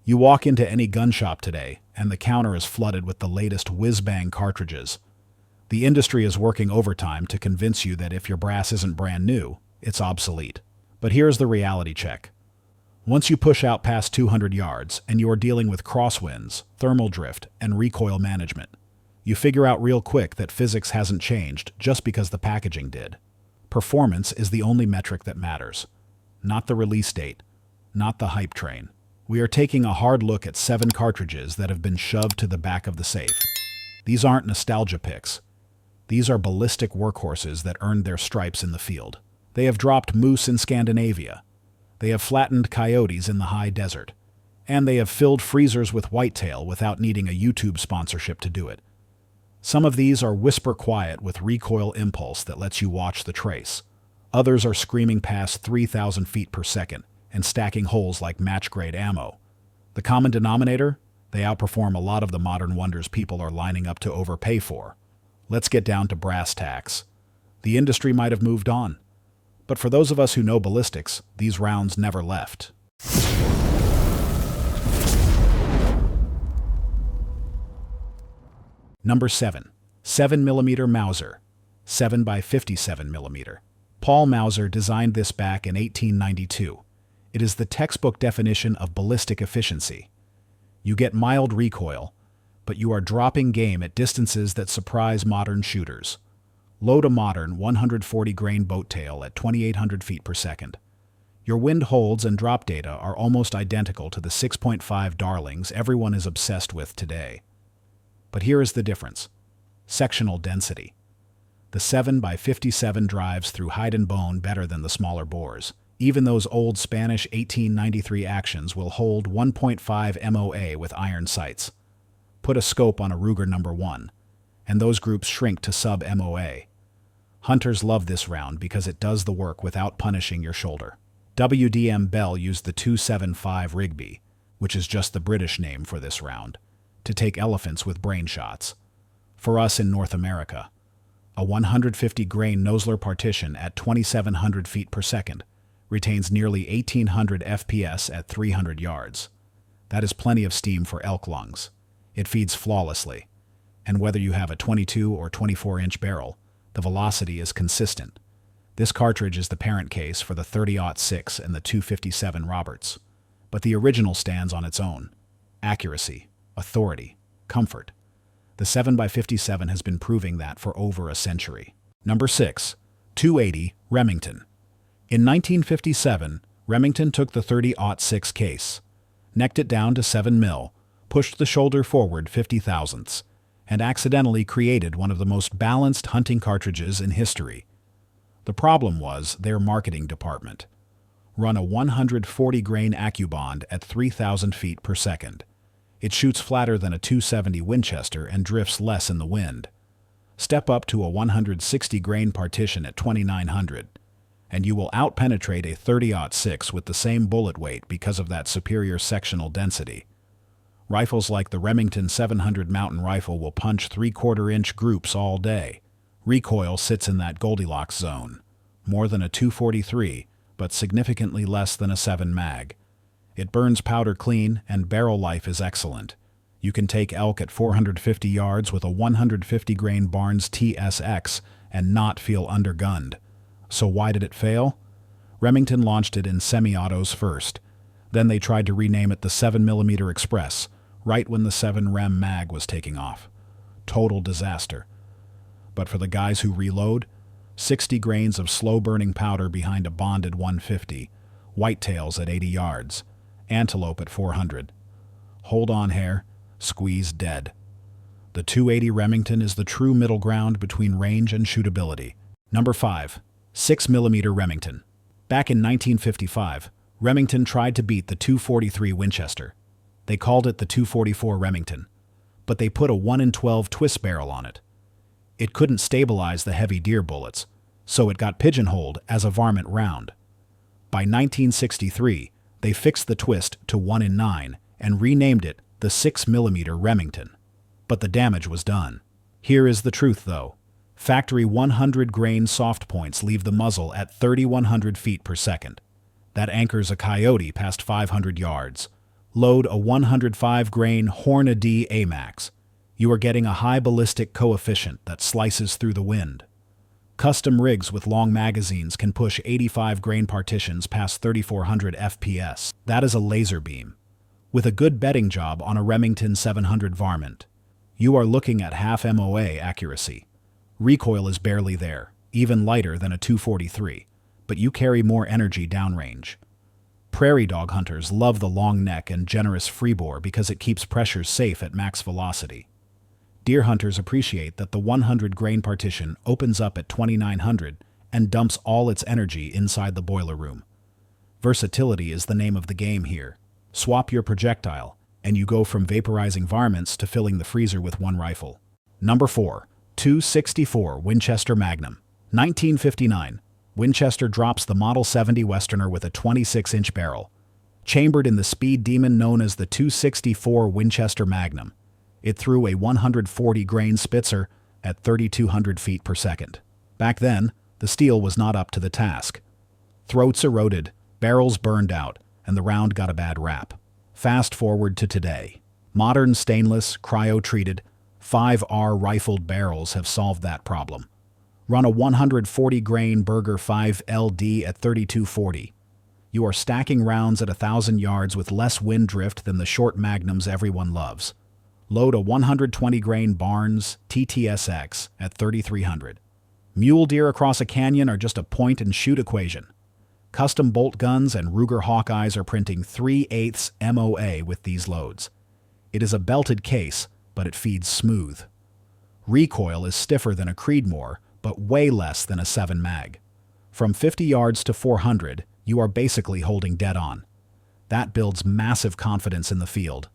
You walk into any gun shop today, and the counter is flooded with the latest whiz-bang cartridges. The industry is working overtime to convince you that if your brass isn't brand new, it's obsolete. But here's the reality check. Once you push out past 200 yards and you're dealing with crosswinds, thermal drift, and recoil management, you figure out real quick that physics hasn't changed just because the packaging did. Performance is the only metric that matters. Not the release date, not the hype train. We are taking a hard look at 7 cartridges that have been shoved to the back of the safe. These aren't nostalgia picks. These are ballistic workhorses that earned their stripes in the field. They have dropped moose in Scandinavia. They have flattened coyotes in the high desert. And they have filled freezers with whitetail without needing a YouTube sponsorship to do it. Some of these are whisper quiet with recoil impulse that lets you watch the trace. Others are screaming past 3,000 feet per second and stacking holes like match-grade ammo. The common denominator? They outperform a lot of the modern wonders people are lining up to overpay for. Let's get down to brass tacks. The industry might have moved on, but for those of us who know ballistics, these rounds never left. Number 7. 7mm Mauser, 7x57mm. Paul Mauser designed this back in 1892. It is the textbook definition of ballistic efficiency. You get mild recoil, but you are dropping game at distances that surprise modern shooters. Load a modern 140-grain boat tail at 2,800 feet per second. Your wind holds and drop data are almost identical to the 6.5 darlings everyone is obsessed with today. But here is the difference. Sectional density. The 7x57 drives through hide and bone better than the smaller bores. Even those old Spanish 1893 actions will hold 1.5 MOA with iron sights. Put a scope on a Ruger No. 1, and those groups shrink to sub-MOA. Hunters love this round because it does the work without punishing your shoulder. WDM Bell used the 275 Rigby, which is just the British name for this round, to take elephants with brain shots. For us in North America, a 150-grain Nosler partition at 2,700 feet per second retains nearly 1,800 FPS at 300 yards. That is plenty of steam for elk lungs. It feeds flawlessly, and whether you have a 22 or 24-inch barrel, the velocity is consistent. This cartridge is the parent case for the 30-06 and the 257 Roberts, but the original stands on its own. Accuracy, authority, comfort. The 7x57 has been proving that for over a century. Number 6. 280 Remington. In 1957, Remington took the 30-06 case, necked it down to 7 mil, pushed the shoulder forward 50 thousandths, and accidentally created one of the most balanced hunting cartridges in history. The problem was their marketing department. Run a 140-grain AccuBond at 3,000 feet per second. It shoots flatter than a 270 Winchester and drifts less in the wind. Step up to a 160-grain partition at 2,900, and you will outpenetrate a 30-06 with the same bullet weight because of that superior sectional density. Rifles like the Remington 700 mountain rifle will punch 3/4-inch groups all day. Recoil sits in that Goldilocks zone. More than a 243, but significantly less than a 7 mag. It burns powder clean, and barrel life is excellent. You can take elk at 450 yards with a 150-grain Barnes TSX and not feel undergunned. So why did it fail? Remington launched it in semi-autos first. Then they tried to rename it the 7mm Express, right when the 7 Rem mag was taking off. Total disaster. But for the guys who reload, 60 grains of slow-burning powder behind a bonded 150, whitetails at 80 yards, antelope at 400. Hold on, hare. Squeeze dead. The 280 Remington is the true middle ground between range and shootability. Number 5. 6mm Remington. Back in 1955, Remington tried to beat the 243 Winchester. They called it the 244 Remington, but they put a 1-in-12 twist barrel on it. It couldn't stabilize the heavy deer bullets, so it got pigeonholed as a varmint round. By 1963, they fixed the twist to 1-in-9 and renamed it the 6mm Remington. But the damage was done. Here is the truth, though. Factory 100-grain soft points leave the muzzle at 3,100 feet per second. That anchors a coyote past 500 yards, Load a 105 grain Hornady AMAX. You are getting a high ballistic coefficient that slices through the wind. Custom rigs with long magazines can push 85 grain partitions past 3400 FPS. That is a laser beam. With a good bedding job on a Remington 700 varmint, you are looking at half MOA accuracy. Recoil is barely there, even lighter than a 243, but you carry more energy downrange. Prairie dog hunters love the long neck and generous freebore because it keeps pressures safe at max velocity. Deer hunters appreciate that the 100 grain partition opens up at 2900 and dumps all its energy inside the boiler room. Versatility is the name of the game here. Swap your projectile, and you go from vaporizing varmints to filling the freezer with one rifle. Number 4. 264 Winchester Magnum. 1959. Winchester drops the Model 70 Westerner with a 26-inch barrel. Chambered in the speed demon known as the 264 Winchester Magnum, it threw a 140 grain Spitzer at 3,200 feet per second. Back then, the steel was not up to the task. Throats eroded, barrels burned out, and the round got a bad rap. Fast forward to today. Modern stainless, cryo-treated, 5R rifled barrels have solved that problem. Run a 140 grain Berger 5 LD at 3240. You are stacking rounds at 1,000 yards with less wind drift than the short magnums everyone loves. Load a 120 grain Barnes TTSX at 3300. Mule deer across a canyon are just a point-and-shoot equation. Custom bolt guns and Ruger Hawkeyes are printing 3/8 MOA with these loads. It is a belted case, but it feeds smooth. Recoil is stiffer than a Creedmoor, but way less than a 7 mag. From 50 yards to 400, you are basically holding dead on. That builds massive confidence in the field.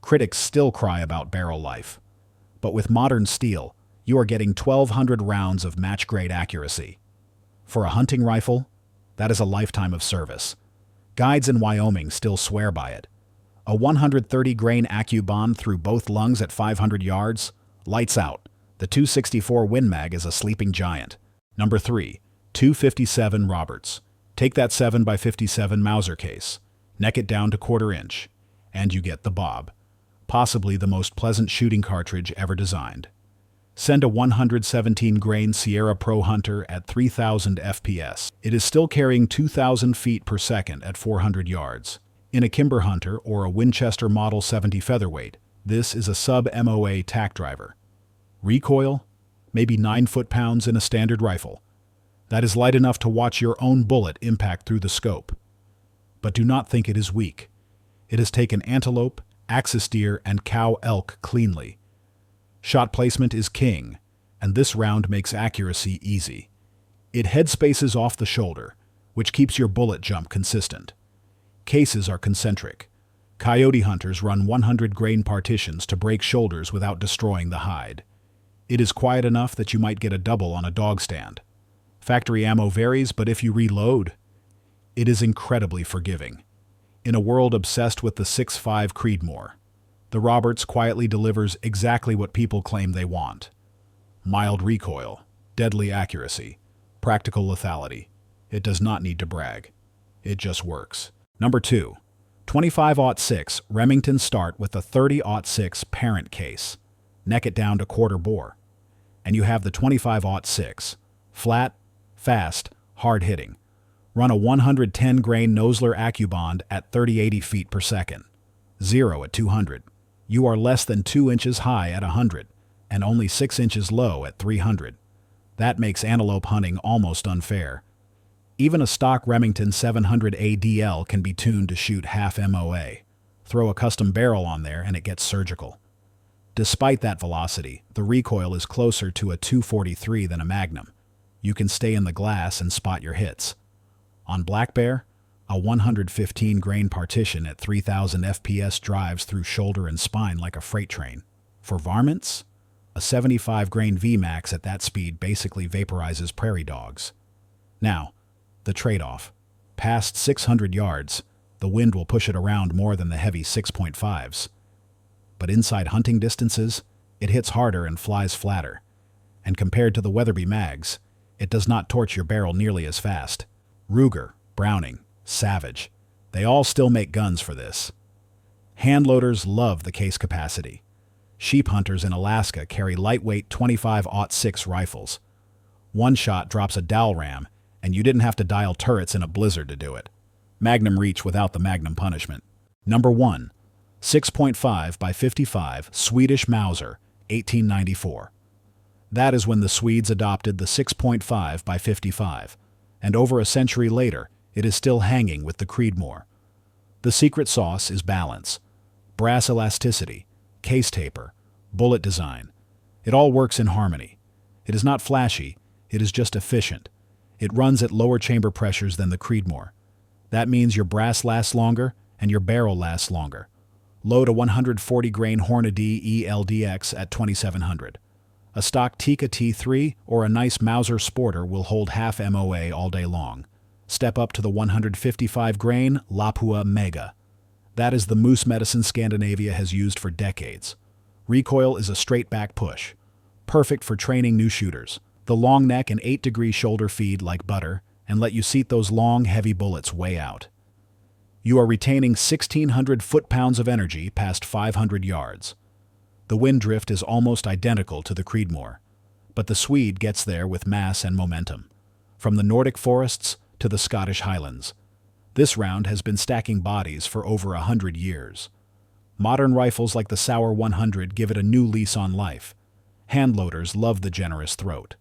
Critics still cry about barrel life. But with modern steel, you are getting 1,200 rounds of match-grade accuracy. For a hunting rifle, that is a lifetime of service. Guides in Wyoming still swear by it. A 130 grain AccuBond through both lungs at 500 yards? Lights out. The 264 WinMag is a sleeping giant. Number 3. 257 Roberts. Take that 7x57 Mauser case, neck it down to 1/4 inch, and you get the Bob. Possibly the most pleasant shooting cartridge ever designed. Send a 117 grain Sierra Pro Hunter at 3,000 FPS. It is still carrying 2,000 feet per second at 400 yards. In a Kimber Hunter or a Winchester Model 70 featherweight, this is a sub-MOA tack driver. Recoil? Maybe 9 foot-pounds in a standard rifle. That is light enough to watch your own bullet impact through the scope. But do not think it is weak. It has taken antelope, axis deer, and cow elk cleanly. Shot placement is king, and this round makes accuracy easy. It headspaces off the shoulder, which keeps your bullet jump consistent. Cases are concentric. Coyote hunters run 100 grain partitions to break shoulders without destroying the hide. It is quiet enough that you might get a double on a dog stand. Factory ammo varies, but if you reload, it is incredibly forgiving. In a world obsessed with the 6.5 Creedmoor, the Roberts quietly delivers exactly what people claim they want. Mild recoil, deadly accuracy, practical lethality. It does not need to brag. It just works. Number 2. 25-06 Remington Start with a 30-06 parent case. Neck it down to 1/4 bore. And you have the 25-06. Flat, fast, hard-hitting. Run a 110 grain Nosler AccuBond at 30-80 feet per second. 0 at 200. You are less than 2 inches high at 100, and only 6 inches low at 300. That makes antelope hunting almost unfair. Even a stock Remington 700 ADL can be tuned to shoot half MOA. Throw a custom barrel on there and it gets surgical. Despite that velocity, the recoil is closer to a 243 than a Magnum. You can stay in the glass and spot your hits. On Black Bear, a 115 grain partition at 3,000 FPS drives through shoulder and spine like a freight train. For varmints, a 75 grain VMAX at that speed basically vaporizes prairie dogs. Now, the trade-off. Past 600 yards, the wind will push it around more than the heavy 6.5s. But inside hunting distances, it hits harder and flies flatter. And compared to the Weatherby mags, it does not torch your barrel nearly as fast. Ruger, Browning, Savage, they all still make guns for this. Handloaders love the case capacity. Sheep hunters in Alaska carry lightweight 25-06 rifles. One shot drops a dowel ram, and you didn't have to dial turrets in a blizzard to do it. Magnum reach without the Magnum punishment. Number 1. 6.5 by 55 Swedish Mauser, 1894. That is when the Swedes adopted the 6.5 by 55, and over a century later, it is still hanging with the Creedmoor. The secret sauce is balance. Brass elasticity, case taper, bullet design. It all works in harmony. It is not flashy, it is just efficient. It runs at lower chamber pressures than the Creedmoor. That means your brass lasts longer and your barrel lasts longer. Load a 140-grain Hornady ELDX at 2700. A stock Tikka T3 or a nice Mauser Sporter will hold half MOA all day long. Step up to the 155-grain Lapua Mega. That is the moose medicine Scandinavia has used for decades. Recoil is a straight back push. Perfect for training new shooters. The long neck and 8-degree shoulder feed like butter and let you seat those long, heavy bullets way out. You are retaining 1,600 foot-pounds of energy past 500 yards. The wind drift is almost identical to the Creedmoor, but the Swede gets there with mass and momentum. From the Nordic forests to the Scottish Highlands. This round has been stacking bodies for over 100 years. Modern rifles like the Sauer 100 give it a new lease on life. Handloaders love the generous throat.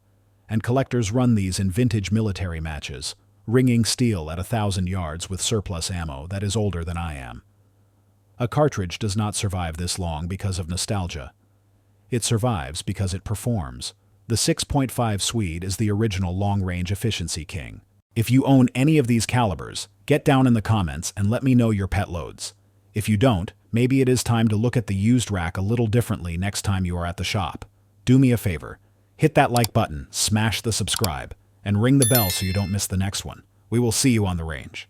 And collectors run these in vintage military matches, ringing steel at 1,000 yards with surplus ammo that is older than I am. A cartridge does not survive this long because of nostalgia. It survives because it performs. The 6.5 Swede is the original long-range efficiency king. If you own any of these calibers, get down in the comments and let me know your pet loads. If you don't, maybe it is time to look at the used rack a little differently next time you are at the shop. Do me a favor. Hit that like button, smash the subscribe, and ring the bell so you don't miss the next one. We will see you on the range.